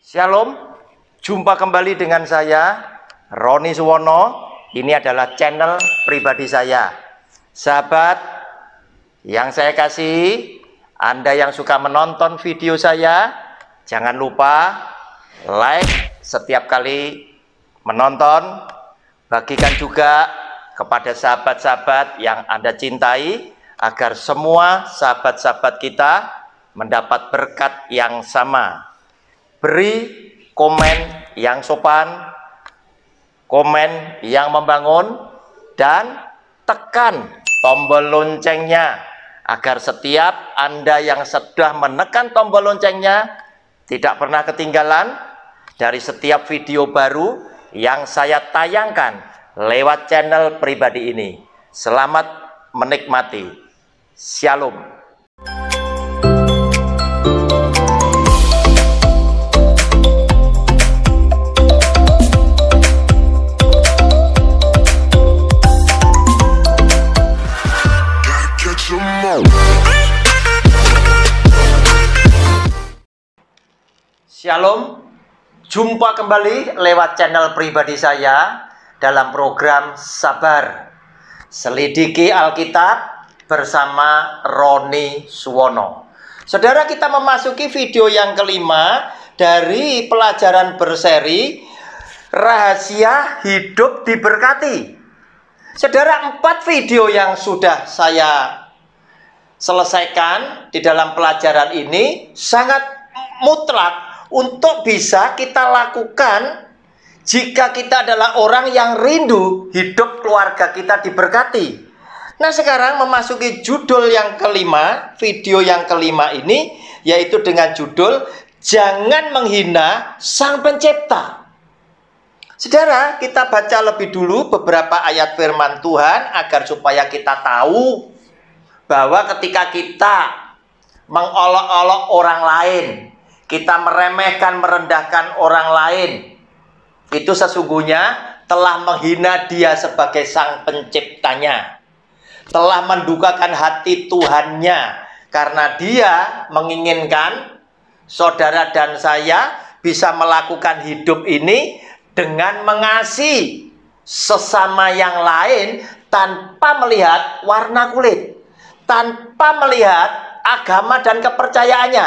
Shalom, jumpa kembali dengan saya Roni Suwono. Ini adalah channel pribadi saya. Sahabat yang saya kasih, Anda yang suka menonton video saya, jangan lupa like setiap kali menonton. Bagikan juga kepada sahabat-sahabat yang Anda cintai, agar semua sahabat-sahabat kita mendapat berkat yang sama. Beri komen yang sopan, komen yang membangun, dan tekan tombol loncengnya agar setiap Anda yang sudah menekan tombol loncengnya tidak pernah ketinggalan dari setiap video baru yang saya tayangkan lewat channel pribadi ini. Selamat menikmati. Shalom. Shalom, jumpa kembali lewat channel pribadi saya dalam program Sabar Selidiki Alkitab bersama Roni Suwono. Saudara, kita memasuki video yang kelima dari pelajaran berseri Rahasia Hidup Diberkati. Saudara, 4 video yang sudah saya selesaikan di dalam pelajaran ini sangat mutlak untuk bisa kita lakukan jika kita adalah orang yang rindu hidup keluarga kita diberkati. Nah, sekarang memasuki judul yang kelima, video yang kelima ini, yaitu dengan judul Jangan Menghina Sang Pencipta. Saudara, kita baca lebih dulu beberapa ayat firman Tuhan agar supaya kita tahu bahwa ketika kita mengolok-olok orang lain, kita meremehkan, merendahkan orang lain, itu sesungguhnya telah menghina Dia sebagai Sang Penciptanya, telah mendukakan hati Tuhannya, karena Dia menginginkan saudara dan saya bisa melakukan hidup ini dengan mengasihi sesama yang lain tanpa melihat warna kulit, tanpa melihat agama dan kepercayaannya,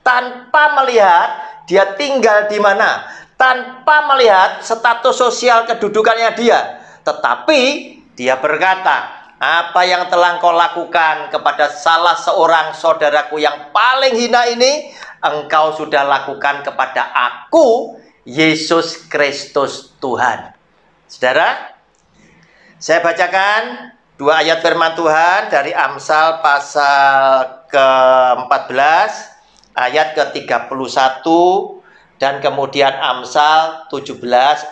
tanpa melihat dia tinggal di mana, tanpa melihat status sosial kedudukannya dia. Tetapi dia berkata, apa yang telah engkau lakukan kepada salah seorang saudaraku yang paling hina ini, engkau sudah lakukan kepada aku, Yesus Kristus Tuhan. Saudara, saya bacakan 2 ayat firman Tuhan dari Amsal pasal ke-14 ayat ke-31 dan kemudian Amsal 17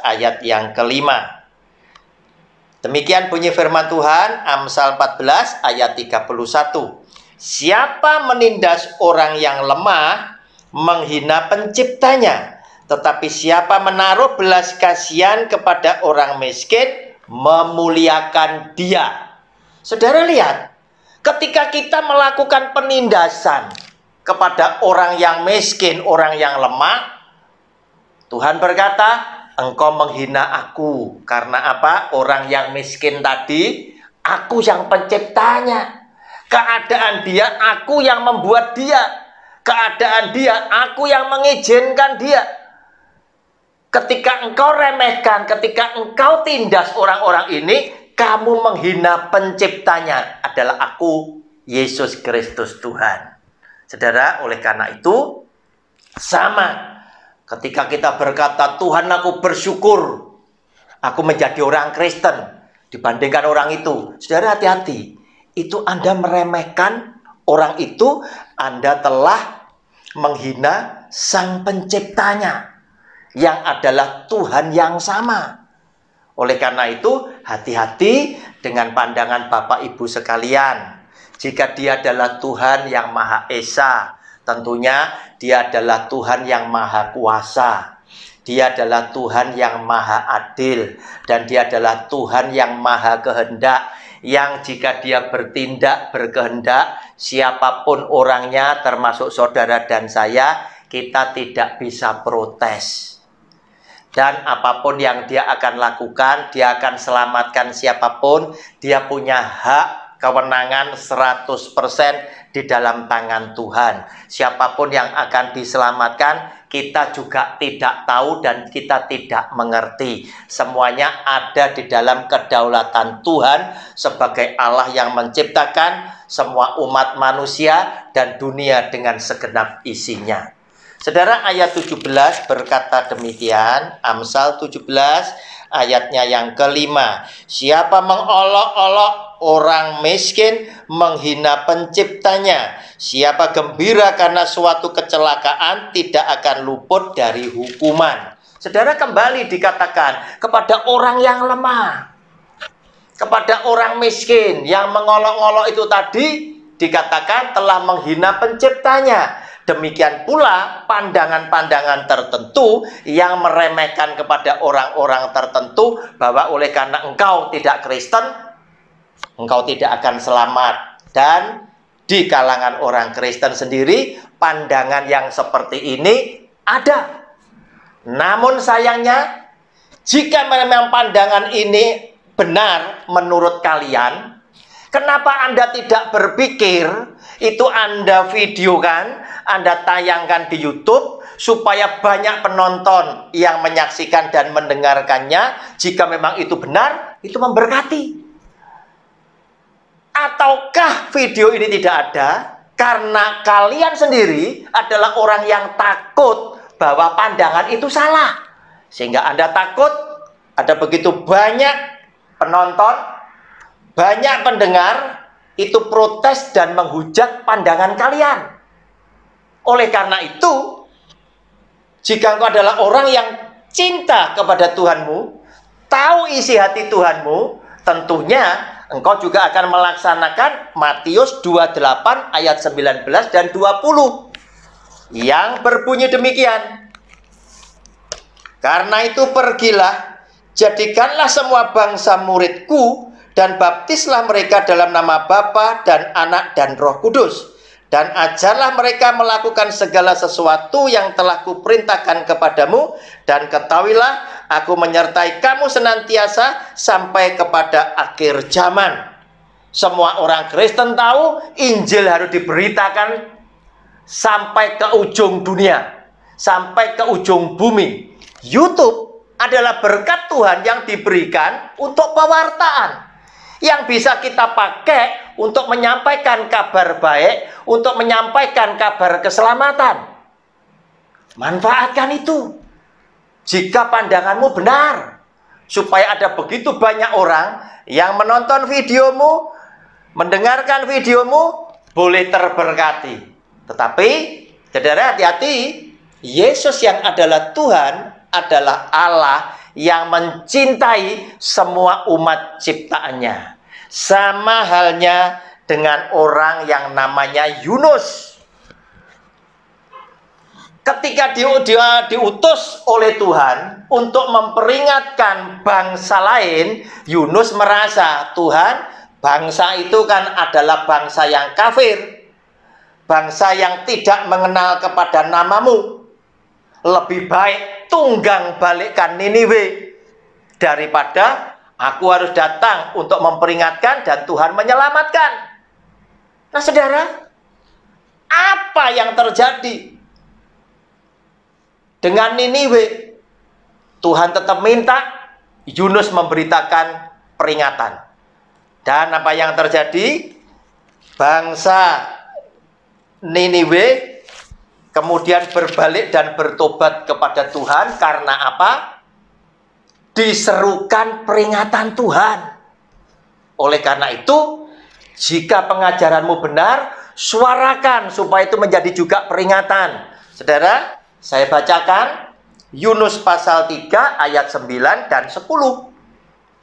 ayat yang ke-5. Demikian bunyi firman Tuhan, Amsal 14 ayat 31. Siapa menindas orang yang lemah menghina penciptanya, tetapi siapa menaruh belas kasihan kepada orang miskin memuliakan Dia. Saudara lihat, ketika kita melakukan penindasan kepada orang yang miskin, orang yang lemah, Tuhan berkata, engkau menghina aku. Karena apa? Orang yang miskin tadi, aku yang penciptanya. Keadaan dia, aku yang membuat dia. Keadaan dia, aku yang mengizinkan dia. Ketika engkau remehkan, ketika engkau tindas orang-orang ini, kamu menghina penciptanya, adalah aku, Yesus Kristus Tuhan. Saudara, oleh karena itu, sama. Ketika kita berkata, Tuhan aku bersyukur, aku menjadi orang Kristen, dibandingkan orang itu. Saudara, hati-hati. Itu Anda meremehkan orang itu, Anda telah menghina Sang Penciptanya, yang adalah Tuhan yang sama. Oleh karena itu, hati-hati dengan pandangan Bapak Ibu sekalian. Jika Dia adalah Tuhan yang Maha Esa, tentunya Dia adalah Tuhan yang Maha Kuasa. Dia adalah Tuhan yang Maha Adil. Dan Dia adalah Tuhan yang Maha Kehendak. Yang jika Dia bertindak, berkehendak, siapapun orangnya termasuk saudara dan saya, kita tidak bisa protes. Dan apapun yang dia akan lakukan, dia akan selamatkan siapapun, dia punya hak kewenangan 100% di dalam tangan Tuhan. Siapapun yang akan diselamatkan, kita juga tidak tahu dan kita tidak mengerti. Semuanya ada di dalam kedaulatan Tuhan sebagai Allah yang menciptakan semua umat manusia dan dunia dengan segenap isinya. Saudara, ayat 17 berkata demikian, Amsal 17 ayatnya yang kelima. Siapa mengolok-olok orang miskin, menghina penciptanya. Siapa gembira karena suatu kecelakaan, tidak akan luput dari hukuman. Saudara, kembali dikatakan kepada orang yang lemah, kepada orang miskin yang mengolok-olok itu tadi, dikatakan telah menghina penciptanya. Demikian pula pandangan-pandangan tertentu yang meremehkan kepada orang-orang tertentu bahwa oleh karena engkau tidak Kristen, engkau tidak akan selamat. Dan di kalangan orang Kristen sendiri, pandangan yang seperti ini ada. Namun sayangnya, jika memang pandangan ini benar menurut kalian, kenapa Anda tidak berpikir itu Anda videokan, Anda tayangkan di YouTube supaya banyak penonton yang menyaksikan dan mendengarkannya? Jika memang itu benar, itu memberkati. Ataukah video ini tidak ada karena kalian sendiri adalah orang yang takut bahwa pandangan itu salah, sehingga Anda takut ada begitu banyak penonton, banyak pendengar itu protes dan menghujat pandangan kalian. Oleh karena itu, jika engkau adalah orang yang cinta kepada Tuhanmu, tahu isi hati Tuhanmu, tentunya engkau juga akan melaksanakan Matius 28 ayat 19 dan 20 yang berbunyi demikian. Karena itu pergilah, jadikanlah semua bangsa muridku, dan baptislah mereka dalam nama Bapa dan Anak dan Roh Kudus, dan ajarlah mereka melakukan segala sesuatu yang telah kuperintahkan kepadamu, dan ketahuilah aku menyertai kamu senantiasa sampai kepada akhir zaman. Semua orang Kristen tahu Injil harus diberitakan sampai ke ujung dunia, sampai ke ujung bumi. YouTube adalah berkat Tuhan yang diberikan untuk pewartaan, yang bisa kita pakai untuk menyampaikan kabar baik, untuk menyampaikan kabar keselamatan. Manfaatkan itu. Jika pandanganmu benar, supaya ada begitu banyak orang yang menonton videomu, mendengarkan videomu, boleh terberkati. Tetapi, saudara hati-hati, Yesus yang adalah Tuhan, adalah Allah yang mencintai semua umat ciptaannya. Sama halnya dengan orang yang namanya Yunus. Ketika dia diutus oleh Tuhan untuk memperingatkan bangsa lain, Yunus merasa, Tuhan, bangsa itu kan adalah bangsa yang kafir, bangsa yang tidak mengenal kepada namamu. Lebih baik tunggang balikkan Niniwe daripada aku harus datang untuk memperingatkan dan Tuhan menyelamatkan. Nah, saudara, apa yang terjadi dengan Niniwe? Tuhan tetap minta Yunus memberitakan peringatan. Dan apa yang terjadi? Bangsa Niniwe kemudian berbalik dan bertobat kepada Tuhan. Karena apa? Diserukan peringatan Tuhan. Oleh karena itu, jika pengajaranmu benar, suarakan supaya itu menjadi juga peringatan. Saudara, saya bacakan Yunus pasal 3 ayat 9 dan 10.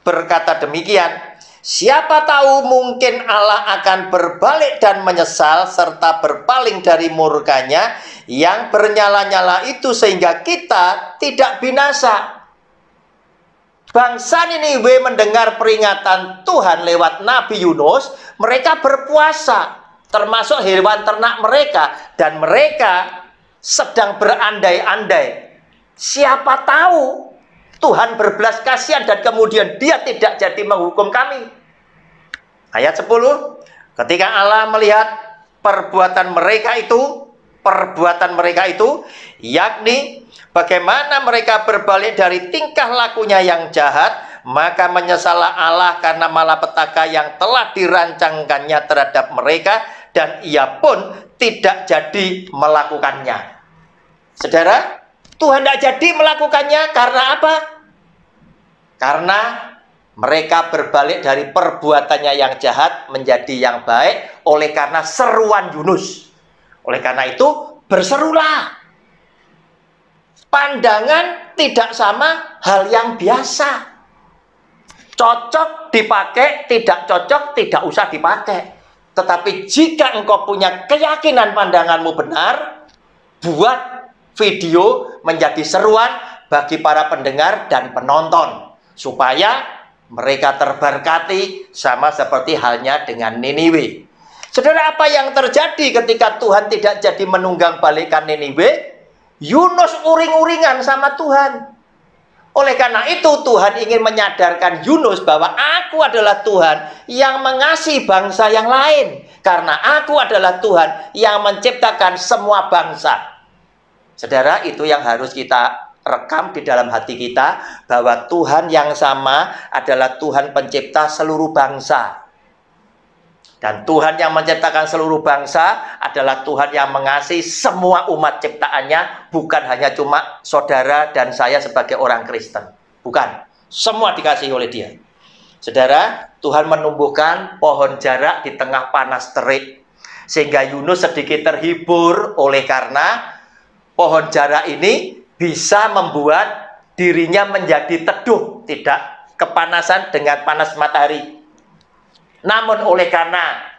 Berkata demikian, siapa tahu mungkin Allah akan berbalik dan menyesal serta berpaling dari murkanya yang bernyala-nyala itu sehingga kita tidak binasa. Bangsa Niniwe mendengar peringatan Tuhan lewat Nabi Yunus, mereka berpuasa, termasuk hewan ternak mereka, dan mereka sedang berandai-andai. Siapa tahu Tuhan berbelas kasihan dan kemudian dia tidak jadi menghukum kami. Ayat 10, ketika Allah melihat perbuatan mereka itu, yakni bagaimana mereka berbalik dari tingkah lakunya yang jahat, maka menyesallah Allah karena malapetaka yang telah dirancangkannya terhadap mereka, dan ia pun tidak jadi melakukannya. Saudara, Tuhan tidak jadi melakukannya karena apa? Karena mereka berbalik dari perbuatannya yang jahat menjadi yang baik oleh karena seruan Yunus. Oleh karena itu, berserulah. Pandangan tidak sama hal yang biasa. Cocok dipakai, tidak cocok tidak usah dipakai. Tetapi jika engkau punya keyakinan pandanganmu benar, buat video menjadi seruan bagi para pendengar dan penonton, supaya mereka terberkati sama seperti halnya dengan Niniwe. Saudara, apa yang terjadi ketika Tuhan tidak jadi menunggang balikan Niniwe? Yunus uring-uringan sama Tuhan. Oleh karena itu Tuhan ingin menyadarkan Yunus bahwa aku adalah Tuhan yang mengasihi bangsa yang lain. Karena aku adalah Tuhan yang menciptakan semua bangsa. Saudara, itu yang harus kita rekam di dalam hati kita, bahwa Tuhan yang sama adalah Tuhan pencipta seluruh bangsa. Dan Tuhan yang menciptakan seluruh bangsa adalah Tuhan yang mengasihi semua umat ciptaannya, bukan hanya cuma saudara dan saya sebagai orang Kristen. Bukan, semua dikasihi oleh Dia. Saudara, Tuhan menumbuhkan pohon jarak di tengah panas terik, sehingga Yunus sedikit terhibur oleh karena pohon jarak ini bisa membuat dirinya menjadi teduh, tidak kepanasan dengan panas matahari. Namun oleh karena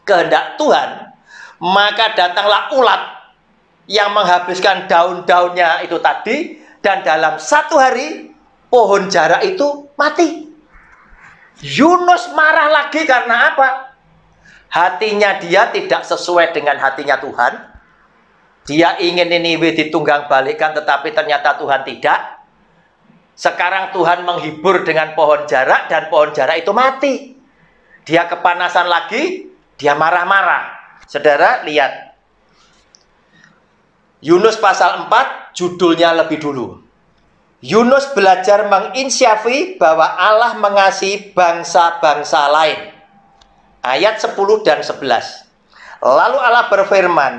kehendak Tuhan, maka datanglah ulat yang menghabiskan daun-daunnya itu tadi, dan dalam 1 hari pohon jarak itu mati. Yunus marah lagi karena apa? Hatinya dia tidak sesuai dengan hatinya Tuhan. Dia ingin Niniwe ditunggang balikan, tetapi ternyata Tuhan tidak. Sekarang Tuhan menghibur dengan pohon jarak, dan pohon jarak itu mati. Dia kepanasan lagi, dia marah-marah. Saudara, lihat. Yunus pasal 4, judulnya lebih dulu. Yunus belajar menginsyafi bahwa Allah mengasihi bangsa-bangsa lain. Ayat 10 dan 11. Lalu Allah berfirman,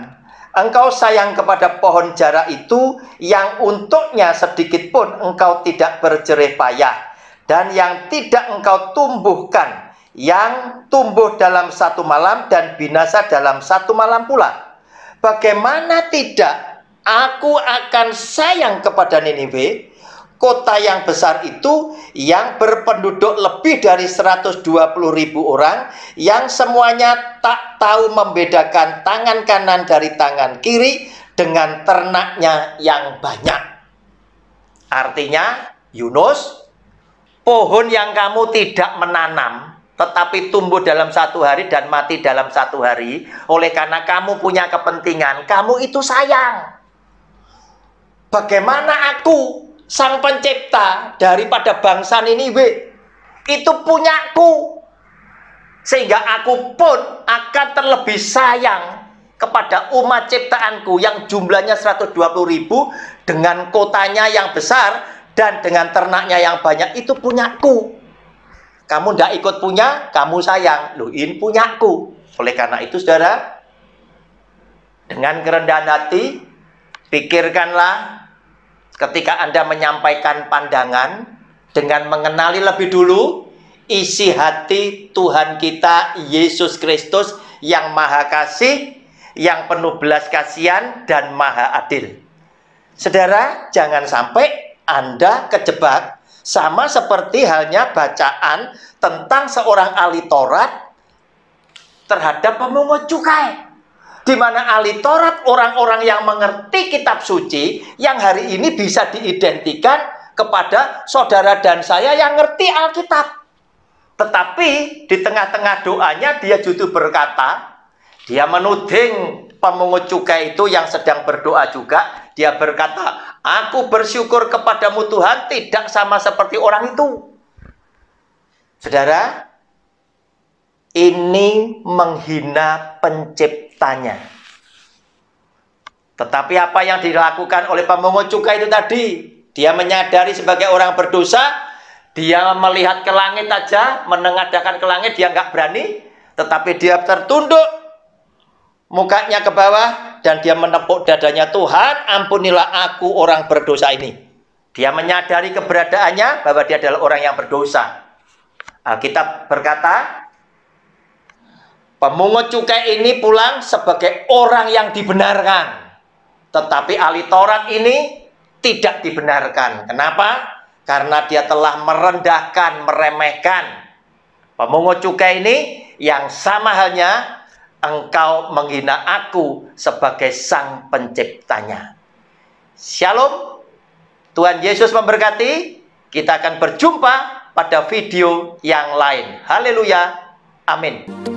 engkau sayang kepada pohon jarak itu, yang untuknya sedikit pun engkau tidak berjerih payah, dan yang tidak engkau tumbuhkan, yang tumbuh dalam 1 malam dan binasa dalam 1 malam pula. Bagaimana tidak aku akan sayang kepada Niniwe, kota yang besar itu, yang berpenduduk lebih dari 120.000 orang, yang semuanya tak tahu membedakan tangan kanan dari tangan kiri, dengan ternaknya yang banyak. Artinya, Yunus, pohon yang kamu tidak menanam, tetapi tumbuh dalam 1 hari dan mati dalam 1 hari, oleh karena kamu punya kepentingan, kamu itu sayang. Bagaimana aku, sang pencipta daripada bangsa Niniwe, itu punyaku, sehingga aku pun akan terlebih sayang kepada umat ciptaanku yang jumlahnya 120.000, dengan kotanya yang besar dan dengan ternaknya yang banyak, itu punyaku. Kamu tidak ikut punya, kamu sayang. Loh, ini punyaku. Oleh karena itu, saudara, dengan kerendahan hati, pikirkanlah ketika Anda menyampaikan pandangan, dengan mengenali lebih dulu isi hati Tuhan kita Yesus Kristus yang Maha Kasih, yang penuh belas kasihan dan Maha Adil. Saudara, jangan sampai Anda kejebak sama seperti halnya bacaan tentang seorang ahli Taurat terhadap pemungut cukai, di mana ahli Taurat orang-orang yang mengerti kitab suci, yang hari ini bisa diidentikan kepada saudara dan saya yang ngerti Alkitab. Tetapi di tengah-tengah doanya dia justru berkata, dia menuding pemungut cukai itu yang sedang berdoa juga, dia berkata, aku bersyukur kepadamu Tuhan, tidak sama seperti orang itu. Saudara, ini menghina penciptanya. Tetapi apa yang dilakukan oleh pemungut cukai itu tadi, dia menyadari sebagai orang berdosa, dia melihat ke langit aja, menengadahkan ke langit, dia nggak berani, tetapi dia tertunduk, mukanya ke bawah, dan dia menepuk dadanya, Tuhan, ampunilah aku orang berdosa ini. Dia menyadari keberadaannya, bahwa dia adalah orang yang berdosa. Alkitab berkata, pemungut cukai ini pulang sebagai orang yang dibenarkan. Tetapi ahli Taurat ini tidak dibenarkan. Kenapa? Karena dia telah merendahkan, meremehkan. Pemungut cukai ini yang sama halnya engkau menghina aku sebagai sang penciptanya. Shalom. Tuhan Yesus memberkati. Kita akan berjumpa pada video yang lain. Haleluya. Amin.